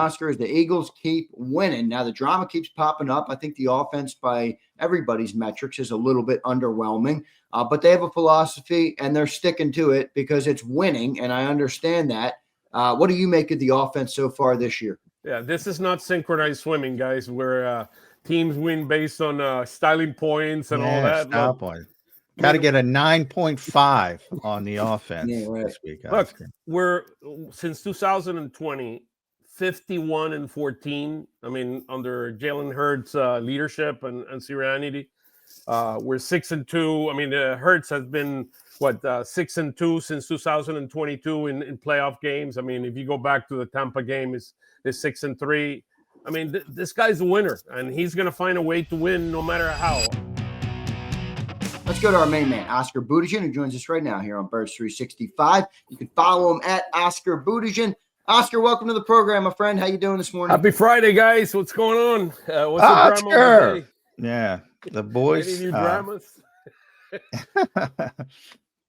Oscar, is the Eagles keep winning. Now, the drama keeps popping up. I think the offense, by everybody's metrics, is a little bit underwhelming. But they have a philosophy, and they're sticking to it because it's winning, and I understand that. What do you make of the offense so far this year? Yeah, this is not synchronized swimming, guys, where teams win based on styling points and all that. Style points. Got to get a 9.5 on the offense this week, Oscar. Look, we're since 2020, 51-14. I mean, under Jalen Hurts' leadership and serenity, we're 6-2. I mean, Hurts has been 6-2 since 2022 in playoff games. I mean, if you go back to the Tampa game, is 6-3. I mean, this guy's a winner, and he's going to find a way to win no matter how. Let's go to our main man, Oscar Budejen, who joins us right now here on Birds 365. You can follow him at Oscar Budejen. Oscar, welcome to the program, my friend. How you doing this morning? Happy Friday, guys. What's going on? What's Oscar. the drama today? Yeah, the boys. Any new dramas?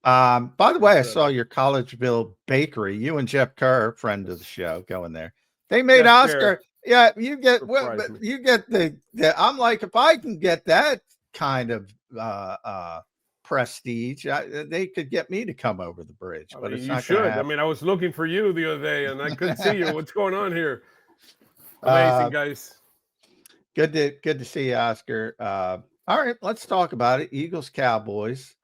By the way, I saw your Collegeville bakery. You and Jeff Kerr, friend of the show, going there. They made Jeff Oscar. Kerr. Yeah, you get the. I'm like, if I can get that kind of prestige, they could get me to come over the bridge. But it's not should. I mean, I was looking for you the other day, and I couldn't see you. What's going on here? Amazing, guys. Good to see you, Oscar. All right, let's talk about it. Eagles, Cowboys.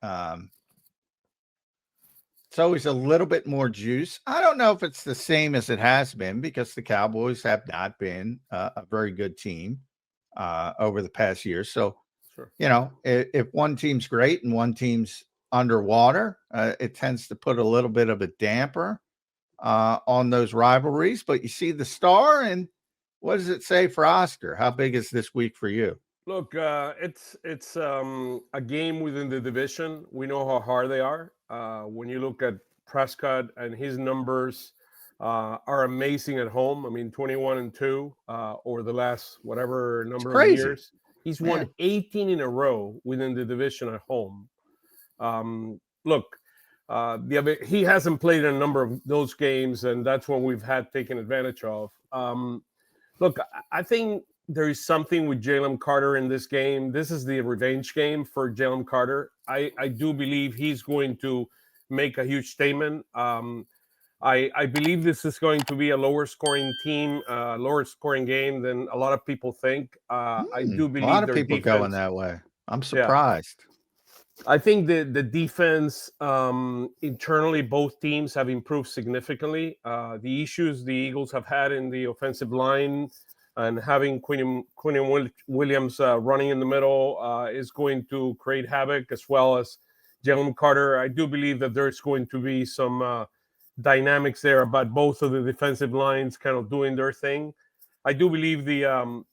It's always a little bit more juice. I don't know if it's the same as it has been because the Cowboys have not been a very good team over the past year. So, sure. You know, if one team's great and one team's underwater, it tends to put a little bit of a damper on those rivalries. But you see the star, and what does it say for Oscar? How big is this week for you? Look, it's a game within the division. We know how hard they are. When you look at Prescott and his numbers are amazing at home. I mean, 21-2 over the last whatever number of years. He's won 18 in a row within the division at home. Look, he hasn't played in a number of those games, and that's what we've had taken advantage of. Look, I think there is something with Jalen Carter in this game. This is the revenge game for Jalen Carter. I do believe he's going to make a huge statement. I believe this is going to be a lower scoring game than a lot of people think. I do believe a lot of people going that way. I'm surprised. Yeah. I think the defense internally, both teams have improved significantly. The issues the Eagles have had in the offensive line and having Quinn Williams running in the middle is going to create havoc, as well as Jalen Carter. I do believe that there's going to be some dynamics there about both of the defensive lines kind of doing their thing. I do believe the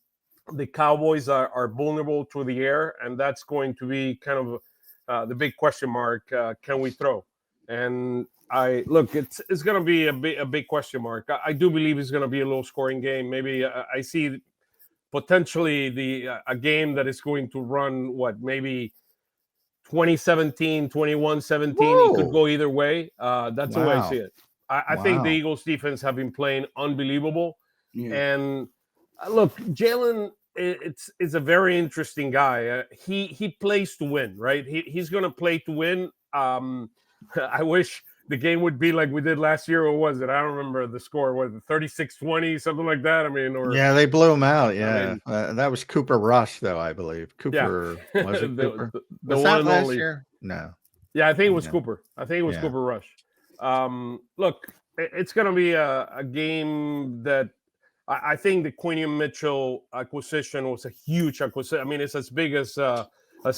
Cowboys are vulnerable through the air, and that's going to be kind of the big question mark. Can we throw? And it's going to be a big question mark. I do believe it's going to be a low scoring game. Maybe I see potentially a game that is going to run maybe 2017, 21-17. It could go either way. That's the way I see it. I think the Eagles defense have been playing unbelievable. Yeah. And look, Jalen, it's a very interesting guy. He plays to win, right? He's going to play to win. I wish the game would be like we did last year. Or was it? I don't remember the score. Was it 36-20, something like that? I mean, yeah, they blew him out. Yeah, that was Cooper Rush, though, I believe. Cooper was it Cooper? The was one that and last only. Year? No. Yeah, I think it was Cooper. Cooper Rush. Look, it's going to be a game that I think the Quinion Mitchell acquisition was a huge acquisition. I mean, it's as big as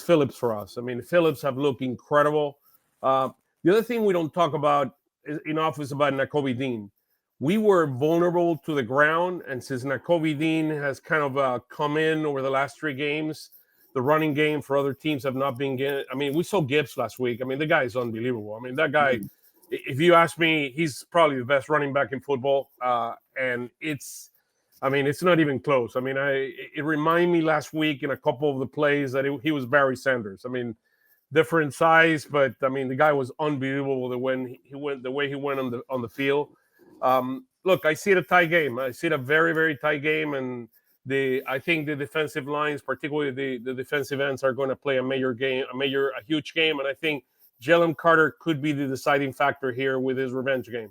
Phillips for us. I mean, Phillips have looked incredible. The other thing we don't talk about enough is about Nakobe Dean. We were vulnerable to the ground, and since Nakobe Dean has kind of come in over the last 3 games, the running game for other teams have not been good. I mean, we saw Gibbs last week. I mean, the guy is unbelievable. I mean, that guy, if you ask me, he's probably the best running back in football, and it's not even close. I mean, it reminded me last week in a couple of the plays that he was Barry Sanders. I mean, different size, but I mean, the guy was unbelievable the way he went on the field. look, I see it a tie game. I see it a very, very tight game, and I think the defensive lines, particularly the defensive ends, are going to play a huge game, and I think Jalen Carter could be the deciding factor here with his revenge game.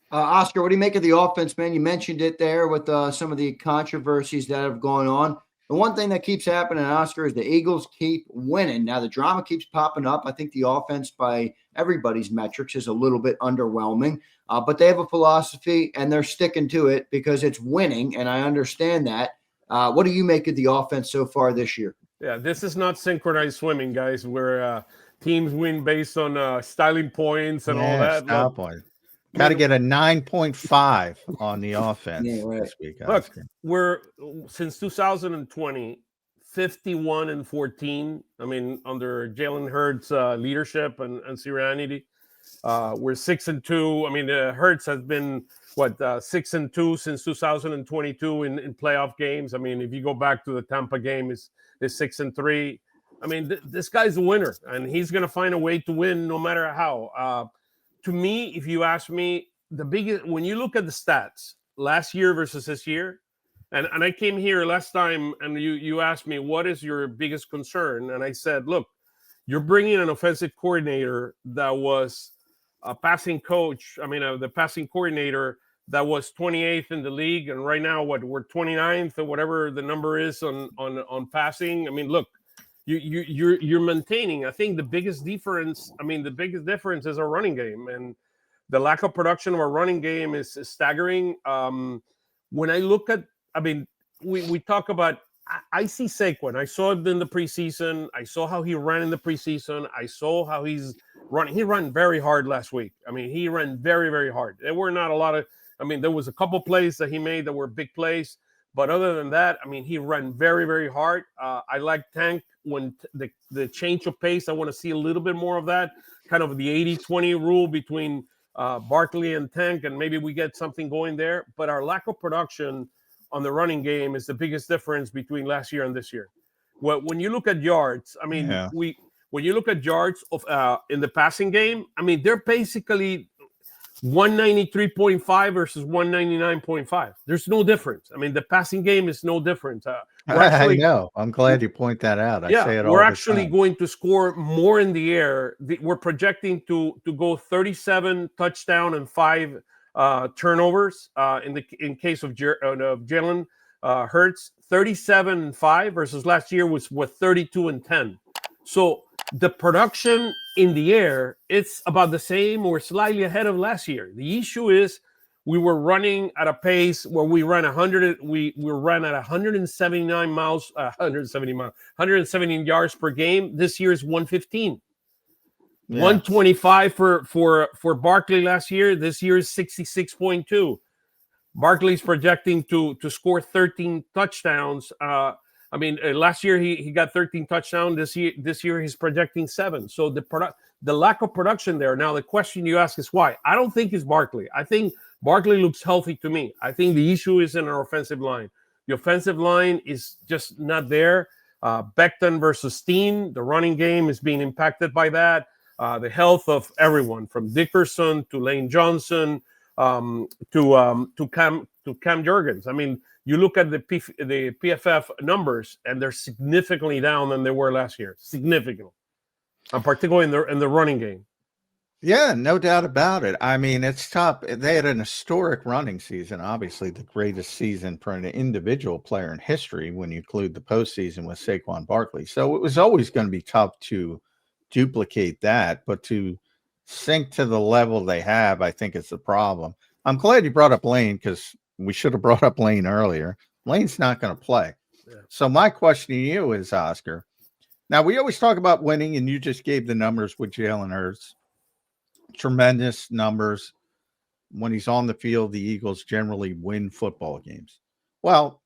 Oscar, what do you make of the offense, man? You mentioned it there with some of the controversies that have gone on. The one thing that keeps happening, Oscar, is the Eagles keep winning. Now, the drama keeps popping up. I think the offense, by everybody's metrics, is a little bit underwhelming. But they have a philosophy, and they're sticking to it because it's winning, and I understand that. What do you make of the offense so far this year? Yeah, this is not synchronized swimming, guys, where teams win based on styling points and all that. Style point. Got to get a 9.5 on the offense this week. Look, we're since 2020, 51-14. I mean, under Jalen Hurts' leadership and serenity, we're 6-2. I mean, Hurts has been 6-2 since 2022 in playoff games. I mean, if you go back to the Tampa game, is 6-3. I mean, this guy's a winner, and he's going to find a way to win no matter how. To me, if you ask me, the biggest, when you look at the stats last year versus this year, and I came here last time and you asked me, what is your biggest concern? And I said, look, you're bringing an offensive coordinator that was a passing coach. I mean, the passing coordinator that was 28th in the league. And right now, we're 29th or whatever the number is on passing. I mean, look, you're maintaining. I think the biggest difference is our running game, and the lack of production of our running game is staggering. When I look at, I mean, we talk about, I see Saquon. I saw it in the preseason. I saw how he ran in the preseason. I saw how he's running. He ran very hard last week. I mean, he ran very, very hard. There were not a lot of, I mean, there was a couple plays that he made that were big plays. But other than that, I mean, he ran very, very hard. I like Tank when the change of pace. I want to see a little bit more of that, kind of the 80-20 rule between Barkley and Tank, and maybe we get something going there. But our lack of production on the running game is the biggest difference between last year and this year. Well, when you look at yards, I mean, when you look at yards of in the passing game, I mean, they're basically 193.5 versus 199.5. There's no difference. I mean, the passing game is no different. I know. I'm glad you point that out. I say it all we're the actually time. going to score more in the air. We're projecting to go 37 touchdown and 5 turnovers in case of Jalen Hurts. 37-5 versus last year was 32-10. So the production in the air, it's about the same or slightly ahead of last year. The issue is we were running at a pace where we ran 100. We ran at 179 miles, 170 yards per game. This year is 115. Yeah. 125 for Barkley last year. This year is 66.2. Barkley's projecting to score 13 touchdowns. I mean, last year he got 13 touchdowns. This year he's projecting 7. So the lack of production there. Now the question you ask is why? I don't think it's Barkley. I think Barkley looks healthy to me. I think the issue is in our offensive line. The offensive line is just not there. Becton versus Steen, the running game is being impacted by that. The health of everyone from Dickerson to Lane Johnson to Cam Jurgens. I mean, you look at the PFF numbers, and they're significantly down than they were last year. Significantly, particularly in the running game. Yeah, no doubt about it. I mean, it's tough. They had an historic running season, obviously the greatest season for an individual player in history when you include the postseason with Saquon Barkley. So it was always going to be tough to duplicate that, but to sink to the level they have, I think it's the problem. I'm glad you brought up Lane because we should have brought up Lane earlier. Lane's not going to play. Yeah. So my question to you is, Oscar, now we always talk about winning, and you just gave the numbers with Jalen Hurts. Tremendous numbers. When he's on the field, the Eagles generally win football games. Well,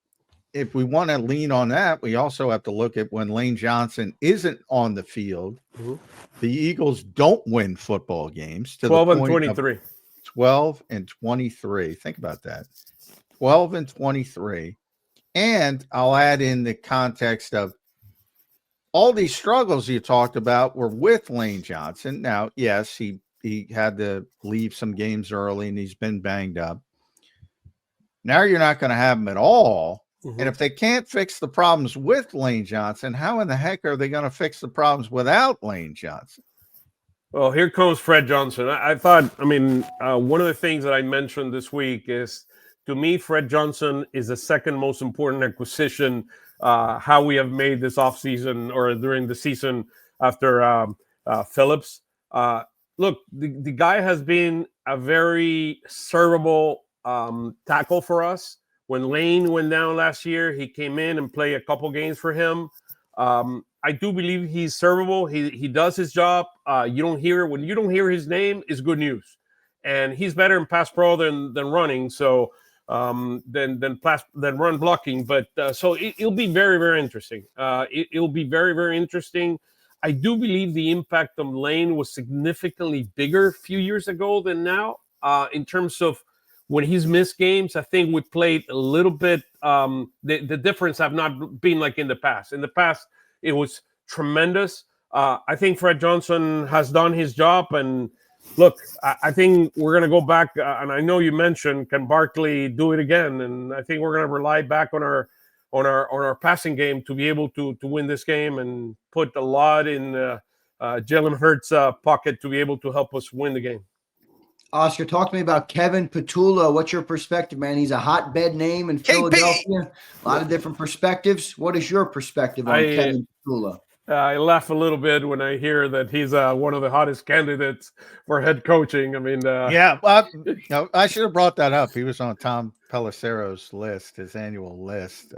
if we want to lean on that, we also have to look at when Lane Johnson isn't on the field, the Eagles don't win football games. To 12 and 23. 12 and 23. Think about that. 12 and 23. And I'll add in the context of all these struggles you talked about were with Lane Johnson. Now, yes, he had to leave some games early and he's been banged up. Now you're not going to have him at all. Mm-hmm. And if they can't fix the problems with Lane Johnson, how in the heck are they going to fix the problems without Lane Johnson? Well, here comes Fred Johnson. I thought, one of the things that I mentioned this week is, to me, Fred Johnson is the second most important acquisition how we have made this offseason or during the season after Phillips. Look, the guy has been a very servable tackle for us. When Lane went down last year, he came in and played a couple games for him. I do believe he's servable. He does his job. When you don't hear his name, it's good news. And he's better in pass pro than running. So than run blocking. But so it'll be very, very interesting. It'll be very, very interesting. I do believe the impact of Lane was significantly bigger a few years ago than now. In terms of when he's missed games, I think we played a little bit. The difference have not been like in the past. In the past, it was tremendous. I think Fred Johnson has done his job. And look, I think we're going to go back. And I know you mentioned, can Barkley do it again? And I think we're going to rely back on our passing game to be able to win this game and put a lot in Jalen Hurts' pocket to be able to help us win the game. Oscar, talk to me about Kevin Petula. What's your perspective, man? He's a hotbed name in Philadelphia. A lot of different perspectives. What is your perspective on Kevin Petula? I laugh a little bit when I hear that he's one of the hottest candidates for head coaching. Well, I should have brought that up. He was on Tom Pelissero's list, his annual list.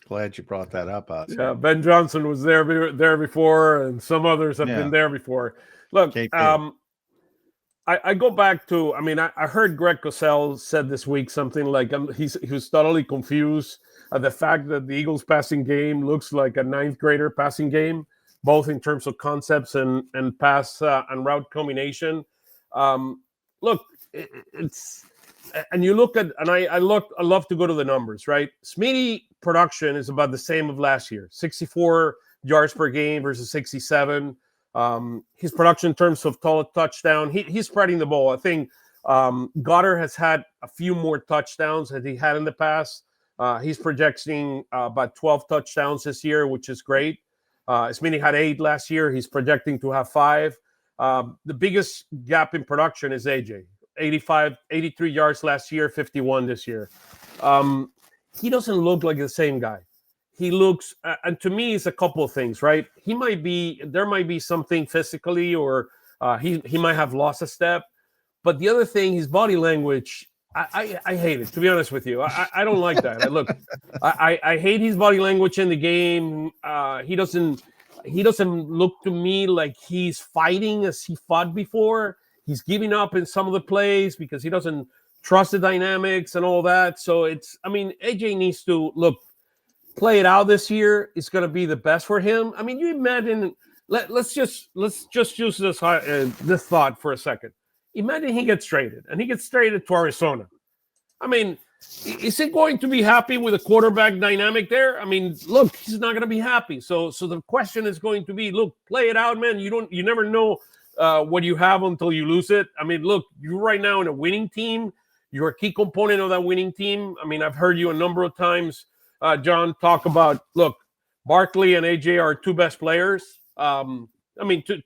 Glad you brought that up, Oscar. Yeah, Ben Johnson was there before, and some others have been there before. Look, I go back to, I heard Greg Cosell said this week something like he was totally confused at the fact that the Eagles passing game looks like a ninth grader passing game, both in terms of concepts and pass and route combination. Look, and you look at, and I love to go to the numbers, right? Smitty production is about the same of last year, 64 yards per game versus 67. His production in terms of total touchdown, he's spreading the ball. I think Goddard has had a few more touchdowns than he had in the past. He's projecting about 12 touchdowns this year, which is great. Smitty had 8 last year. He's projecting to have 5. The biggest gap in production is AJ. 83 yards last year, 51 this year. He doesn't look like the same guy. He looks, and to me, it's a couple of things, right? There might be something physically, or he might have lost a step. But the other thing, his body language, I hate it, to be honest with you. I don't like that. Look, I hate his body language in the game. He doesn't look to me like he's fighting as he fought before. He's giving up in some of the plays because he doesn't trust the dynamics and all that. So AJ needs to play it out this year. It's going to be the best for him. You imagine. Let's just use this thought for a second. Imagine he gets traded, and he gets traded to Arizona. Is he going to be happy with the quarterback dynamic there? Look, he's not going to be happy. So the question is going to be, look, play it out, man. You never know what you have until you lose it. Look, you're right now in a winning team. You're a key component of that winning team. I've heard you a number of times, John, talk about, look, Barkley and AJ are 2 best players. To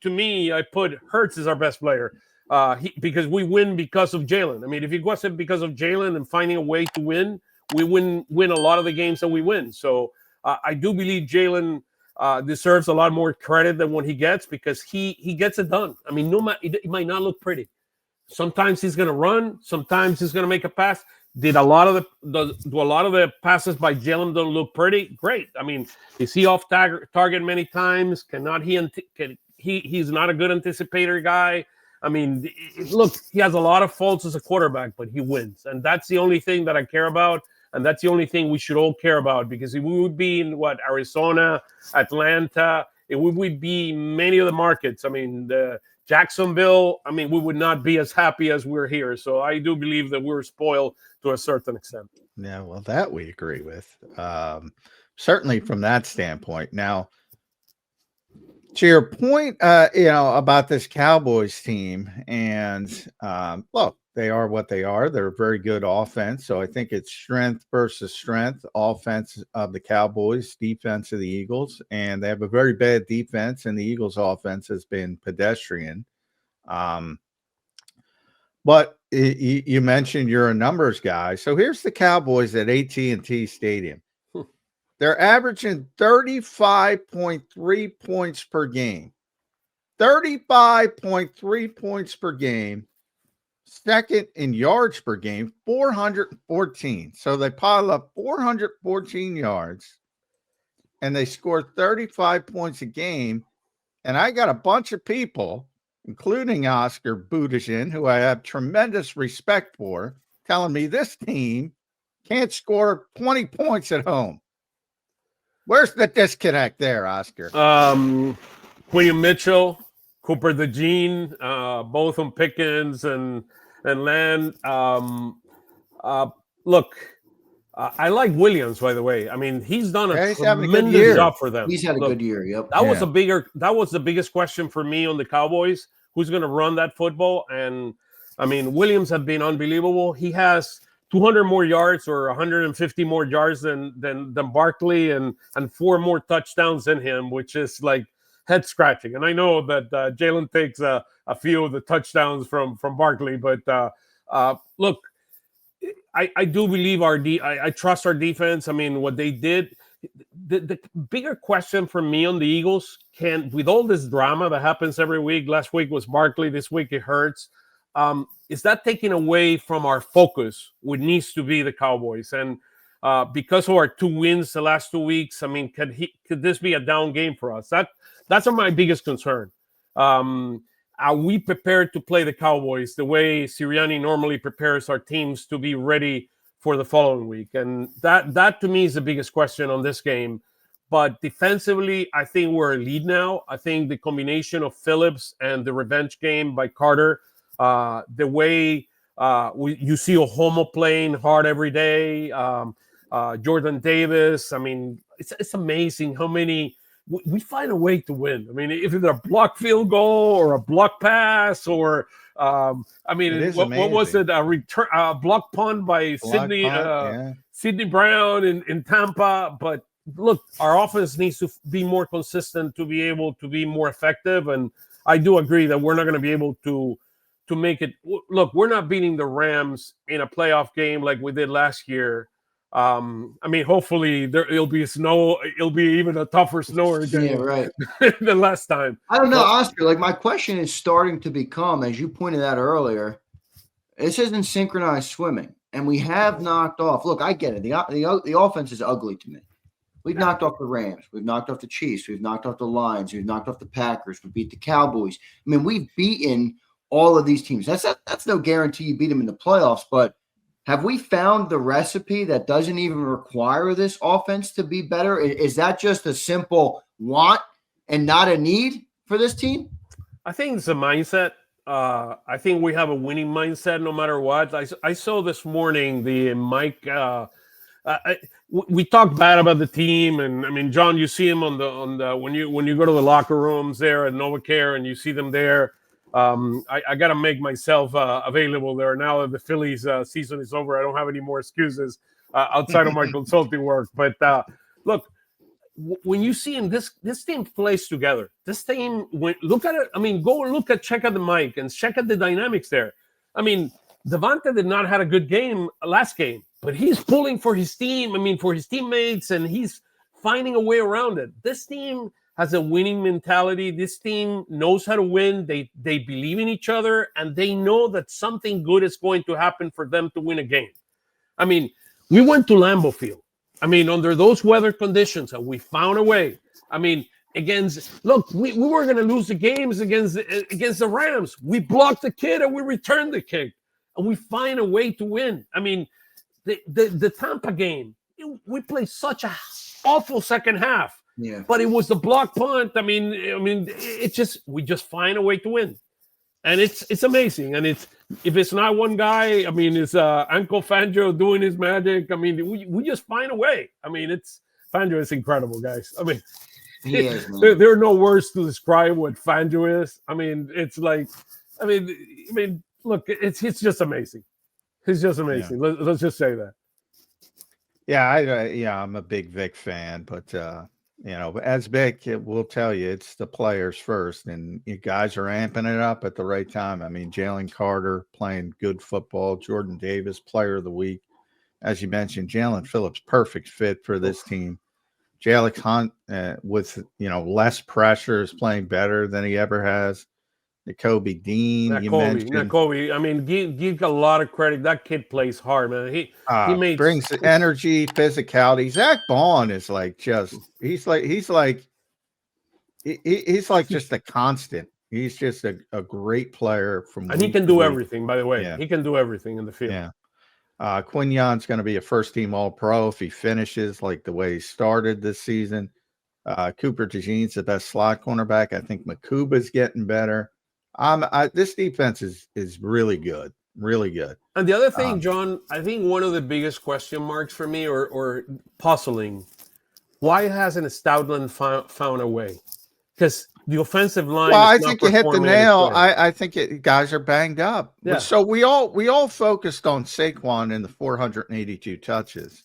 me, I put Hurts as our best player because we win because of Jalen. If it wasn't because of Jalen and finding a way to win, we win a lot of the games that we win. So I do believe Jalen deserves a lot more credit than what he gets because he gets it done. No matter, it might not look pretty. Sometimes he's going to run. Sometimes he's going to make a pass. Do a lot of the passes by Jalen don't look pretty? Great. Is he off target many times? He's not a good anticipator guy. Look, he has a lot of faults as a quarterback, but he wins. And that's the only thing that I care about. And that's the only thing we should all care about, because if we would be in Arizona, Atlanta, it would be many of the markets. The Jacksonville, we would not be as happy as we're here. So I do believe that we're spoiled to a certain extent. Yeah, well, that we agree with. Certainly from that standpoint. Now, to your point, about this Cowboys team, and look, they are what they are. They're a very good offense. So I think it's strength versus strength, offense of the Cowboys, defense of the Eagles. And they have a very bad defense, and the Eagles offense has been pedestrian. But you mentioned you're a numbers guy. So here's the Cowboys at AT&T Stadium. They're averaging 35.3 points per game. 35.3 points per game. Second in yards per game, 414. So they pile up 414 yards, and they score 35 points a game. And I got a bunch of people, including Oscar Budejen, who I have tremendous respect for, telling me this team can't score 20 points at home. Where's the disconnect there, Oscar? William Mitchell, Cooper DeJean, both on Pickens and Land. Look, I like Williams, by the way. I mean, he's done a tremendous job for them. He's had a good year. Yep. That was the biggest question for me on the Cowboys. Who's going to run that football? And I mean, Williams have been unbelievable. He has 200 more yards or 150 more yards than Barkley and 4 more touchdowns than him, which is like head scratching. And I know that Jalen takes a few of the touchdowns from Barkley, but look, I do believe I trust our defense. I mean, what they did, the bigger question for me on the Eagles, with all this drama that happens every week, last week was Barkley, this week it Hurts, is that taking away from our focus, what needs to be the Cowboys? And because of our 2 wins the last 2 weeks, I mean, could this be a down game for us? That's my biggest concern. Are we prepared to play the Cowboys the way Sirianni normally prepares our teams to be ready for the following week? And that to me is the biggest question on this game. But defensively, I think we're a lead now. I think the combination of Phillips and the revenge game by Carter, the way you see Ohomo playing hard every day, Jordan Davis. I mean, it's amazing how many we find a way to win. I mean, if it's a block field goal or a block pass or I mean, what was it? A return, block punt by Sidney Brown in Tampa. But look, our offense needs to be more consistent to be able to be more effective. And I do agree that we're not going to be able to make it. Look, we're not beating the Rams in a playoff game like we did last year. I mean, hopefully it'll be snow. It'll be even a tougher snow game than last time. I don't know, Oscar. Like, my question is starting to become, as you pointed out earlier, this isn't synchronized swimming, and we have knocked off. Look, I get it. The offense is ugly to me. We've knocked off the Rams. We've knocked off the Chiefs. We've knocked off the Lions. We've knocked off the Packers. We beat the Cowboys. I mean, we've beaten all of these teams. That's no guarantee you beat them in the playoffs, but have we found the recipe that doesn't even require this offense to be better? Is that just a simple want and not a need for this team? I think it's a mindset. I think we have a winning mindset no matter what. I saw this morning the Mike. We talked bad about the team, and I mean, John, you see him on the when you go to the locker rooms there at NovaCare and you see them there. I got to make myself available there now that the Phillies season is over. I don't have any more excuses outside of my consulting work. But look, when you see him, this team plays together. This team, look at it. I mean, check out the mic and check out the dynamics there. I mean, Devonta did not have a good game last game, but he's pulling for his team. I mean, for his teammates, and he's finding a way around it. This team has a winning mentality. This team knows how to win. They believe in each other, and they know that something good is going to happen for them to win a game. I mean, we went to Lambeau Field. I mean, under those weather conditions, and we found a way. I mean, we were going to lose the games against the Rams. We blocked the kid and we returned the kick, and we find a way to win. I mean, the Tampa game, we played such a awful second half. Yeah, but it was the block punt. I mean, we just find a way to win, and it's amazing. And if it's not one guy, I mean, it's Uncle Fangio doing his magic. I mean, we just find a way. I mean, Fangio is incredible, guys. I mean, there are no words to describe what Fangio is. I mean, it's like, I mean, look, it's just amazing. It's just amazing. Yeah. Let's just say that. Yeah, I'm a big Vic fan, but as Vic will tell you, it's the players first, and you guys are amping it up at the right time. I mean, Jalen Carter playing good football, Jordan Davis, Player of the Week, as you mentioned, Jalen Phillips, perfect fit for this team. Jalen Hunt, with less pressure, is playing better than he ever has. Nakobe Dean, you mentioned. Nakobe. I mean, give a lot of credit. That kid plays hard, man. He made brings energy, physicality. Zach Bond is like he's like just a constant. He's just a great player and he can do everything. By the way, he can do everything in the field. Yeah. Quinyon's going to be a first-team All-Pro if he finishes like the way he started this season. Cooper DeJean's the best slot cornerback. I think Makuba's getting better. This defense is really good, really good. And the other thing, John, I think one of the biggest question marks for me, or puzzling, why hasn't Stoutland found a way? Because the offensive line. Well, I think you hit the nail. I think guys are banged up. Yeah. So we all focused on Saquon and the 482 touches.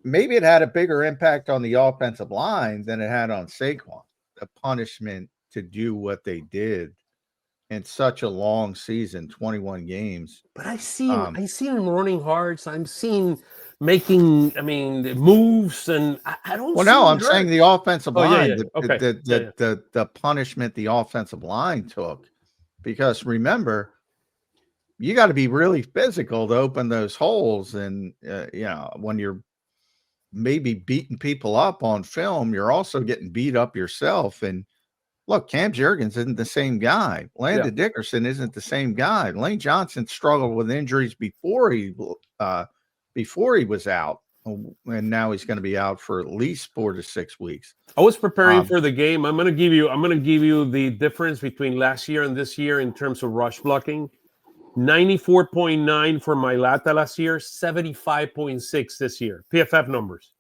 Maybe it had a bigger impact on the offensive line than it had on Saquon. The punishment to do what they did in such a long season, 21 games. But I see him running hard. So I'm seeing making, moves, and I don't. Well, no, I'm saying the offensive line, the punishment the offensive line took, because remember, you got to be really physical to open those holes, and when you're maybe beating people up on film, you're also getting beat up yourself. And look, Cam Jurgens isn't the same guy. Landon Dickerson isn't the same guy. Lane Johnson struggled with injuries before he was out, and now he's going to be out for at least 4 to 6 weeks. I was preparing for the game. I'm going to give you the difference between last year and this year in terms of rush blocking. 94.9 for Mailata last year, 75.6 this year. PFF numbers.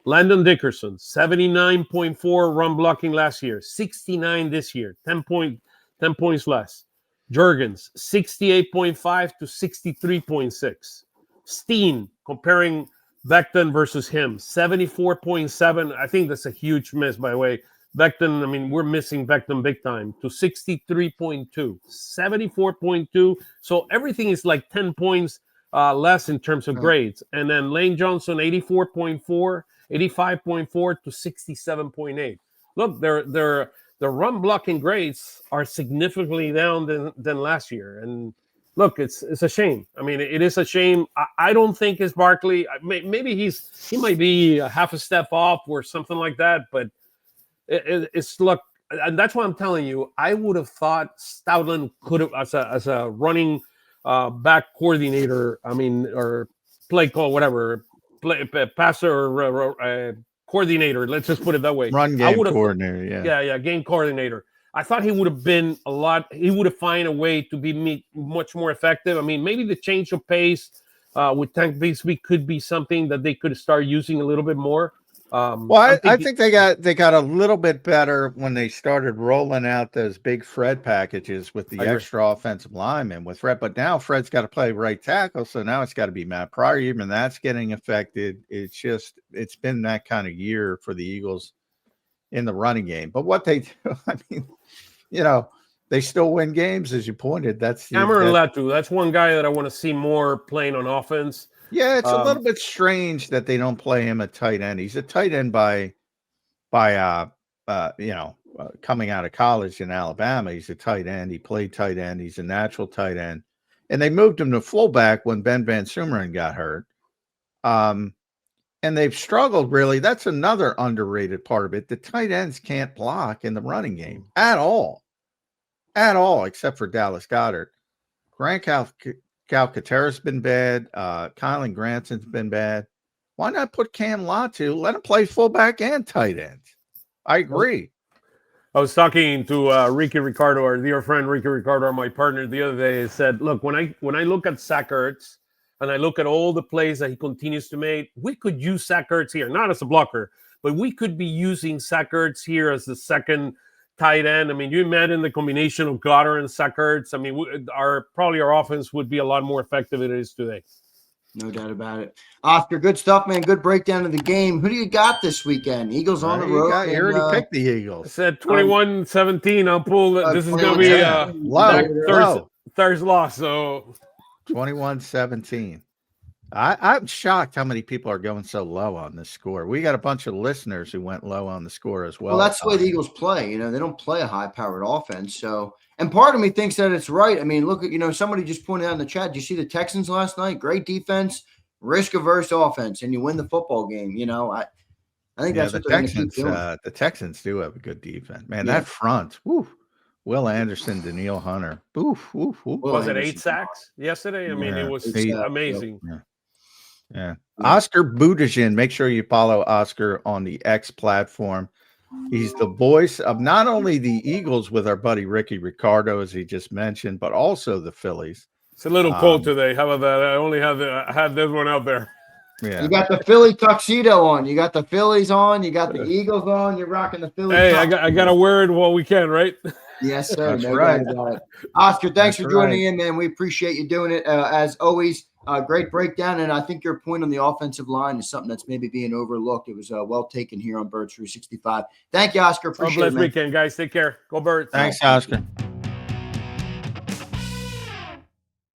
Landon Dickerson, 79.4 run blocking last year, 69 this year, 10 points less. Jurgens, 68.5 to 63.6. Steen, comparing Becton versus him, 74.7. I think that's a huge miss, by the way. Becton, we're missing Becton big time, to 63.2, 74.2. So everything is like 10 points less in terms of grades. And then Lane Johnson, 84.4, 85.4 to 67.8. Look, their run blocking grades are significantly down than last year. And look, it's a shame. It is a shame. I don't think it's Barkley. Maybe he might be a half a step off or something like that, but it's look, and that's why I'm telling you, I would have thought Stoutland could have, as a running back coordinator, or play call, whatever, passer or coordinator. Let's just put it that way. Run game coordinator, yeah, game coordinator. I thought he would have been he would have found a way to be much more effective. Maybe the change of pace with Tank Bigsby could be something that they could start using a little bit more. I think they got a little bit better when they started rolling out those big Fred packages with the extra offensive linemen with Fred. But now Fred's got to play right tackle, so now it's got to be Matt Pryor. Even that's getting affected. It's been that kind of year for the Eagles in the running game. But what they do, they still win games, as you pointed. That's Cameron Latu. That's one guy that I want to see more playing on offense. Yeah, it's a little bit strange that they don't play him at tight end. He's a tight end by coming out of college in Alabama. He's a tight end. He played tight end. He's a natural tight end. And they moved him to fullback when Ben Van Sumeren got hurt. And they've struggled, really. That's another underrated part of it. The tight ends can't block in the running game at all, except for Dallas Goedert. Grant Calcaterra's been bad. Kylan Granson's been bad. Why not put Cam Latu? Let him play fullback and tight end. I agree. I was talking to Ricky Ricardo, our dear friend Ricky Ricardo, my partner, the other day. He said, look, when I look at Zach Ertz and I look at all the plays that he continues to make, we could use Zach Ertz here, not as a blocker, but we could be using Zach Ertz here as the second tight end. I mean, you imagine the combination of Goddard and Zach Ertz. I mean, our offense would be a lot more effective than it is today. No doubt about it. Oscar, good stuff, man. Good breakdown of the game. Who do you got this weekend? Eagles on the road. You already picked the Eagles. I said 21-17. I'll pull. This is going to be low. Thursday loss. So 21-17. I'm shocked how many people are going so low on this score. We got a bunch of listeners who went low on the score as well. Well, that's the way the Eagles play. You know, they don't play a high-powered offense. So, and part of me thinks that it's right. I mean, look at, somebody just pointed out in the chat. Did you see the Texans last night? Great defense, risk-averse offense, and you win the football game. I think that's what they're going to keep doing. The Texans do have a good defense. Man, that front, woo. Will Anderson, Daniil Hunter. Oof, oof, oof. Was it 8 sacks yesterday? I mean, it was amazing. Yeah. Oscar Budejen. Make sure you follow Oscar on the X platform. He's the voice of not only the Eagles with our buddy Ricky Ricardo, as he just mentioned, but also the Phillies. It's a little cold today. How about that? I only had this one out there. Yeah. You got the Philly tuxedo on. You got the Phillies on. You got the Eagles on. You're rocking the Philly. Hey, I got to wear it while we can, right? Yes, sir. That's right. Oscar, thanks for joining in, man. We appreciate you doing it. As always, great breakdown. And I think your point on the offensive line is something that's maybe being overlooked. It was well taken here on Birds 365. Thank you, Oscar. Appreciate it. Blessed weekend, guys. Take care. Go Birds. Thanks, Oscar.